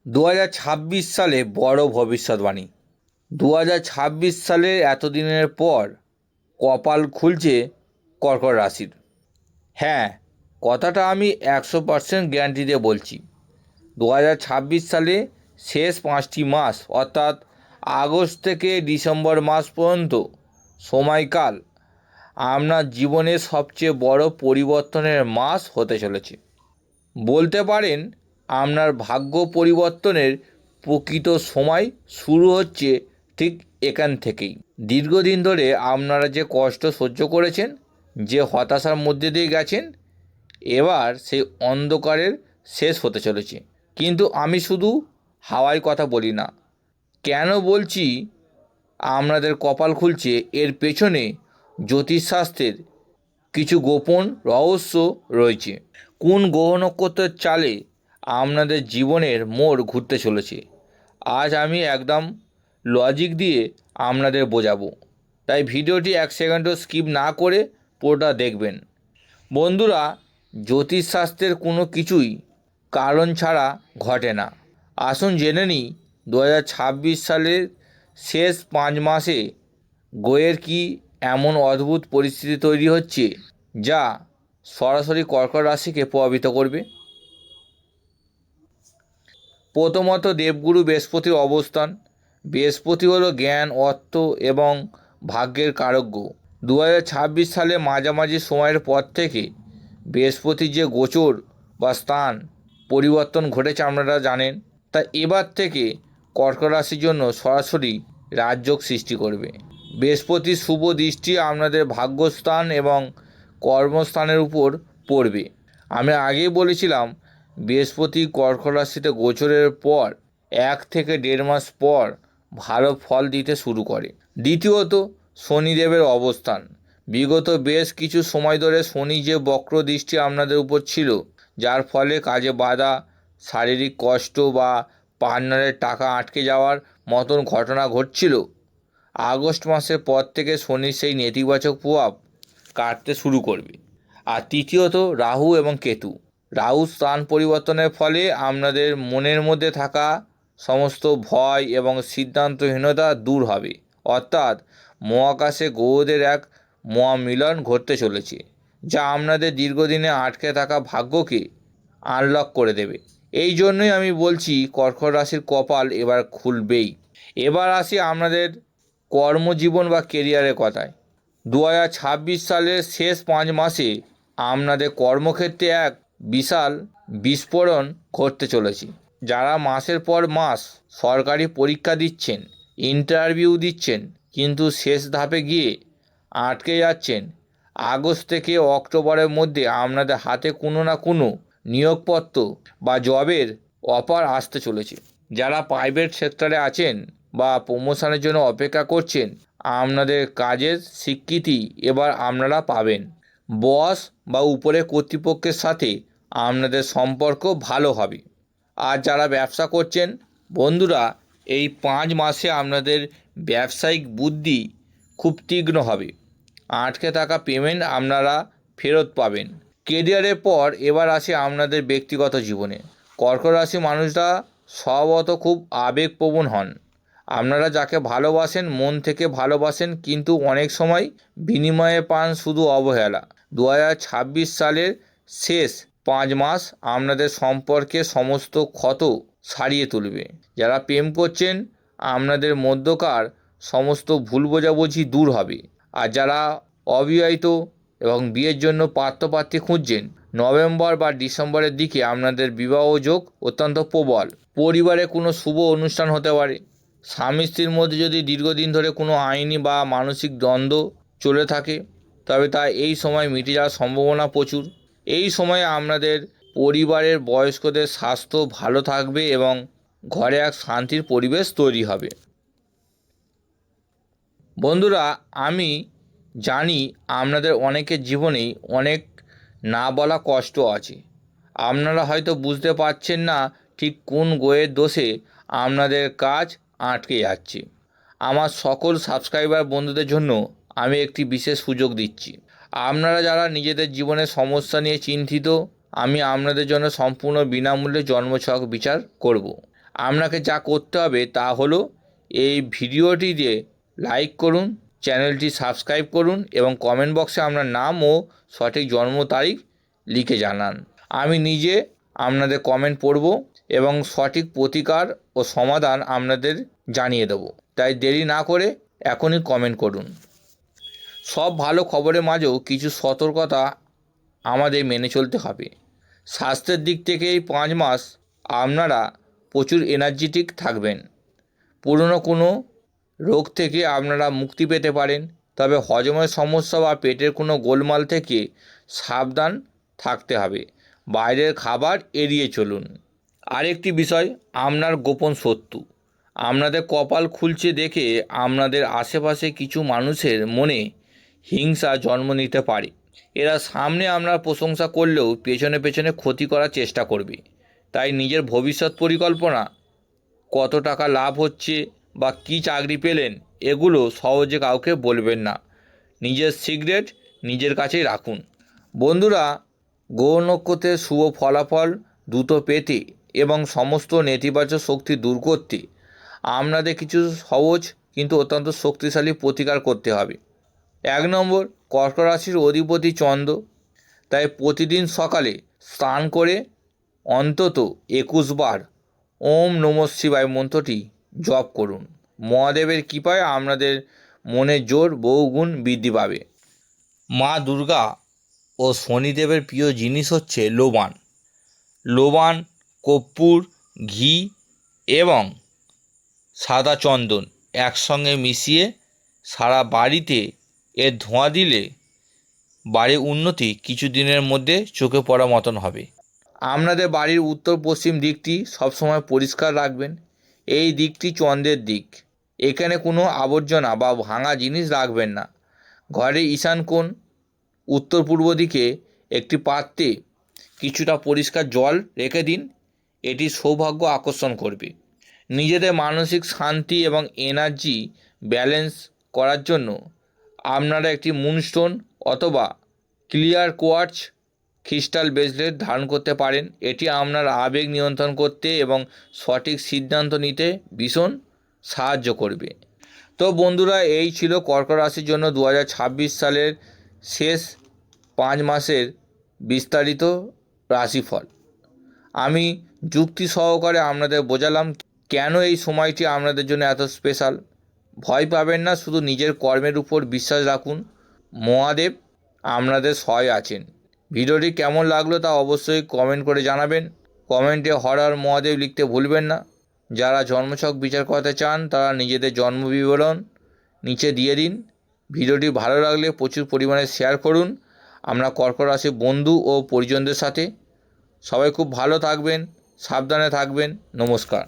2026 সালে বড় ভবিষ্যৎবাণী। 2026 সালে এতদিনের পর কপাল খুলছে কর্কট রাশির। হ্যাঁ, কথাটা আমি 100% গ্যারান্টি দিয়ে বলছি। 2026 সালে শেষ 5টি মাস অর্থাৎ আগস্ট থেকে ডিসেম্বর মাস পর্যন্ত সময়কাল আপনার জীবনের সবচেয়ে বড় পরিবর্তনের মাস হতে চলেছে। বলতে পারেন আপনার ভাগ্য পরিবর্তনের প্রকৃত সময় শুরু হচ্ছে ঠিক এখান থেকেই। দীর্ঘদিন ধরে আপনারা যে কষ্ট সহ্য করেছেন, যে হতাশার মধ্যে দিয়ে গেছেন, এবার সেই অন্ধকারের শেষ হতে চলেছে। কিন্তু আমি শুধু হাওয়ায় কথা বলি না। কেন বলছি আপনাদের কপাল খুলছে, এর পেছনে জ্যোতিষশাস্ত্রের কিছু গোপন রহস্য রয়েছে। কোন গ্রহ নক্ষত্রের চালে আপনাদের জীবনের মোড় ঘুরতে চলেছে, আজ আমি একদম লজিক দিয়ে আপনাদের বোঝাবো। তাই ভিডিওটি 1 সেকেন্ডও স্কিপ না করে পুরোটা দেখবেন। বন্ধুরা, জ্যোতিষশাস্ত্রের কোনো কিছুই কারণ ছাড়া ঘটে না। আসুন জেনে নিই 2026 সালের শেষ 5 মাসে গ্রহের কি এমন অদ্ভুত পরিস্থিতি তৈরি হচ্ছে যা সরাসরি কর্কট রাশিকে প্রভাবিত করবে। প্রথমত, দেবগুরু বৃহস্পতির অবস্থান। বৃহস্পতি হলো জ্ঞান, অর্থ এবং ভাগ্যের কারক গ্রহ। 2026 সালে মাঝামাঝি সময়ের পর থেকে বৃহস্পতির যে গোচর বা স্থান পরিবর্তন ঘটেছে আপনারা জানেন। তা এবার থেকে কর্কট রাশির জন্য সরাসরি রাজযোগ সৃষ্টি করবে। বৃহস্পতির শুভ দৃষ্টি আপনাদের ভাগ্যস্থান এবং কর্মস্থানের উপর পড়বে। আমি আগেই বলেছিলাম, বৃহস্পতি কর্কট রাশিতে গোচরের পর 1 থেকে 1.5 মাস পর ভালো ফল দিতে শুরু করে। দ্বিতীয়ত, শনিদেবের অবস্থান। বিগত বেশ কিছু সময় ধরে শনি যে বক্র দৃষ্টি আপনাদের উপর ছিল, যার ফলে কাজে বাধা, শারীরিক কষ্ট বা পার্টনারের টাকা আটকে যাওয়ার মতন ঘটনা ঘটছিল, আগস্ট মাসের পর থেকে শনির সেই নেতিবাচক প্রভাব কাটতে শুরু করবে। আর তৃতীয়ত, রাহু এবং কেতু। রাহু স্থান পরিবর্তনের ফলে আপনাদের মনের মধ্যে থাকা সমস্ত ভয় এবং সিদ্ধান্তহীনতা দূর হবে। অর্থাৎ মহাকাশে গ্রহদের এক মহামিলন ঘটতে চলেছে, যা আপনাদের দীর্ঘদিনে আটকে থাকা ভাগ্যকে আনলক করে দেবে। এই জন্যই আমি বলছি, কর্কট রাশির কপাল এবার খুলবেই। এবার আসি আপনাদের কর্মজীবন বা কেরিয়ারের কথায়। 2026 সালের শেষ 5 মাসে আপনাদের কর্মক্ষেত্রে এক বিশাল বিস্ফোরণ ঘটতে চলেছে। যারা মাসের পর মাস সরকারি পরীক্ষা দিচ্ছেন, ইন্টারভিউ দিচ্ছেন, কিন্তু শেষ ধাপে গিয়ে আটকে যাচ্ছেন, আগস্ট থেকে অক্টোবরের মধ্যে আপনাদের হাতে কোনো না কোনো নিয়োগপত্র বা জবের অফার আসতে চলেছে। যারা প্রাইভেট সেক্টরে আছেন বা প্রমোশনের জন্য অপেক্ষা করছেন, আপনাদের কাজের স্বীকৃতি এবার আপনারা পাবেন। বস বা উপরে কর্তৃপক্ষের সাথে আপনাদের সম্পর্ক ভালো হবে। আর যারা ব্যবসা করছেন বন্ধুরা, এই 5 মাসে আপনাদের ব্যবসায়িক বুদ্ধি খুব তীক্ষ্ণ হবে। আটকে থাকা পেমেন্ট আপনারা ফেরত পাবেন। কেরিয়ারের পর এবার আসে আপনাদের ব্যক্তিগত জীবনে। কর্কট রাশি মানুষরা স্বভাবত খুব আবেগপ্রবণ হন। আপনারা যাকে ভালোবাসেন, মন থেকে ভালোবাসেন, কিন্তু অনেক সময় বিনিময়ে পান শুধু অবহেলা। 2026 সালের শেষ 5 মাস আপনাদের সম্পর্কে সমস্ত ক্ষত সারিয়ে তুলবে। যারা প্রেম করছেন, আপনাদের মধ্যকার সমস্ত ভুল বোঝাবুঝি দূর হবে। আর যারা অবিবাহিত এবং বিয়ের জন্য পাত্রপাত্রী খুঁজছেন, নভেম্বর বা ডিসেম্বরের দিকে আপনাদের বিবাহ যোগ অত্যন্ত প্রবল। পরিবারে কোনো শুভ অনুষ্ঠান হতে পারে। স্বামী স্ত্রীর মধ্যে যদি দীর্ঘদিন ধরে কোনো আইনি বা মানসিক দ্বন্দ্ব চলে থাকে, তবে তা এই সময় মিটে যাওয়ার সম্ভাবনা প্রচুর। এই সময়ে আপনাদের পরিবারের বয়স্কদের স্বাস্থ্য ভালো থাকবে এবং ঘরে এক শান্তির পরিবেশ তৈরি হবে। বন্ধুরা, আমি জানি আপনাদের অনেকের জীবনেই অনেক না বলা কষ্ট আছে। আপনারা হয়তো বুঝতে পারছেন না ঠিক কোন গ্রহের দোষে আপনাদের কাজ আটকে যাচ্ছে। আমার সকল সাবস্ক্রাইবার বন্ধুদের জন্য আমি একটি বিশেষ সুযোগ দিচ্ছি। আপনারা যারা নিজেদের জীবনের সমস্যা নিয়ে চিন্তিত, আমি আপনাদের জন্য সম্পূর্ণ বিনামূল্যে জন্মছক বিচার করব। আপনাকে যা করতে হবে তা হলো এই ভিডিওটিতে লাইক করুন, চ্যানেলটি সাবস্ক্রাইব করুন এবং কমেন্ট বক্সে আপনার নাম ও সঠিক জন্ম তারিখ লিখে জানান। আমি নিজে আপনাদের কমেন্ট পড়ব এবং সঠিক প্রতিকার ও সমাধান আপনাদের জানিয়ে দেব। তাই দেরি না করে এখনই কমেন্ট করুন। সব ভালো খবরের মাঝেও কিছু সতর্কতা আমাদের মেনে চলতে হবে। স্বাস্থ্যের দিক থেকে এই 5 মাস আপনারা প্রচুর এনার্জেটিক থাকবেন। পুরনো কোনো রোগ থেকে আপনারা মুক্তি পেতে পারেন, তবে হজমের সমস্যা বা পেটের কোনো গোলমাল থেকে সাবধান থাকতে হবে। বাইরের খাবার এড়িয়ে চলুন। আরেকটি বিষয়, আপনার গোপন শত্রু আপনাদের কপাল খুলছে দেখে আপনাদের আশেপাশে কিছু মানুষের মনে হিংসা জন্ম নিতে পারে। এরা সামনে আপনার প্রশংসা করলেও পেছনে পেছনে ক্ষতি করার চেষ্টা করবে। তাই নিজের ভবিষ্যৎ পরিকল্পনা, কত টাকা লাভ হচ্ছে বা কী চাকরি পেলেন, এগুলো সহজে কাউকে বলবেন না। নিজের সিক্রেট নিজের কাছেই রাখুন। বন্ধুরা, গ্রহ নক্ষত্রের শুভ ফলাফল দ্রুত পেতে এবং সমস্ত নেতিবাচক শক্তি দূর করতে আপনাদের কিছু সহজ কিন্তু অত্যন্ত শক্তিশালী প্রতিকার করতে হবে। 1 নম্বর, কর্কট রাশির অধিপতি চন্দ্র, তাই প্রতিদিন সকালে স্নান করে অন্তত 21 বার ওম নমঃ শিবায় মন্ত্রটি জপ করুন। মহাদেবের কৃপায় আপনাদের মনের জোর বহুগুণ বৃদ্ধি পাবে। মা দুর্গা ও শনিদেবের প্রিয় জিনিস হচ্ছে লোবান। লোবান, কর্পূর, ঘি এবং সাদা চন্দন একসঙ্গে মিশিয়ে সারা বাড়িতে এর ধোঁয়া দিলে বাড়ির উন্নতি কিছু দিনের মধ্যে চোখে পড়ার মতন হবে। আপনাদের বাড়ির উত্তর পশ্চিম দিকটি সবসময় পরিষ্কার রাখবেন। এই দিকটি চন্দ্রের দিক। এখানে কোনো আবর্জনা বা ভাঙা জিনিস রাখবেন না। ঘরের ঈশান কোণ উত্তর পূর্ব দিকে একটি পাত্রে কিছুটা পরিষ্কার জল রেখে দিন। এটি সৌভাগ্য আকর্ষণ করবে। নিজেদের মানসিক শান্তি এবং এনার্জি ব্যালেন্স করার জন্য আপনারা একটি মুনস্টোন অথবা ক্লিয়ার কোয়ার্টজ ক্রিস্টাল ব্রেসলেট ধারণ করতে পারেন। এটি আপনার আবেগ নিয়ন্ত্রণ করতে এবং সঠিক সিদ্ধান্ত নিতে ভীষণ সাহায্য করবে। তো বন্ধুরা, এই ছিল কর্কট রাশির জন্য 2026 সালের শেষ 5 মাসের বিস্তারিত রাশিফল। আমি যুক্তি সহকারে আপনাদের বোঝালাম কেন এই সময়টি আপনাদের জন্য এত স্পেশাল। ভয় পাবেন না, শুধু নিজের কর্মের উপর বিশ্বাস রাখুন। মহাদেব আপনাদের সহায় আছেন। ভিডিওটি কেমন লাগলো তা অবশ্যই কমেন্ট করে জানাবেন। কমেন্টে হর হর মহাদেব লিখতে ভুলবেন না। যারা জন্মছক বিচার করতে চান তারা নিজেদের জন্ম বিবরণ নিচে দিয়ে দিন। ভিডিওটি ভালো লাগলে প্রচুর পরিমাণে শেয়ার করুন আমরা কর্কট রাশির বন্ধু ও পরিজনদের সাথে। সবাই খুব ভালো থাকবেন, সাবধানে থাকবেন। নমস্কার।